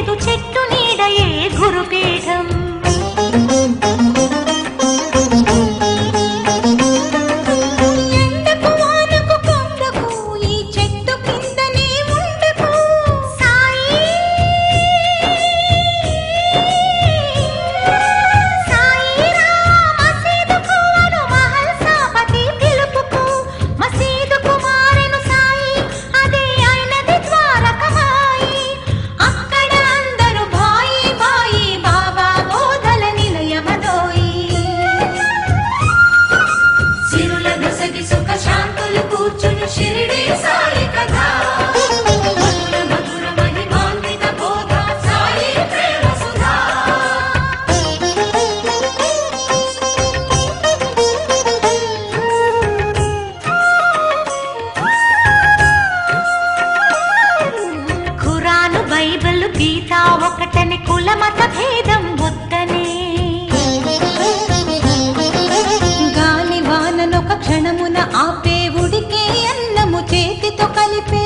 లేదు చెట్టు నీడయే గురుపీఠం. బైబిల్ గీత ఒకటని కుల మత భేదం వద్దనే. గాలి వాననొక క్షణమున ఆపే ఉడికే అన్నము చేతితో కలిపే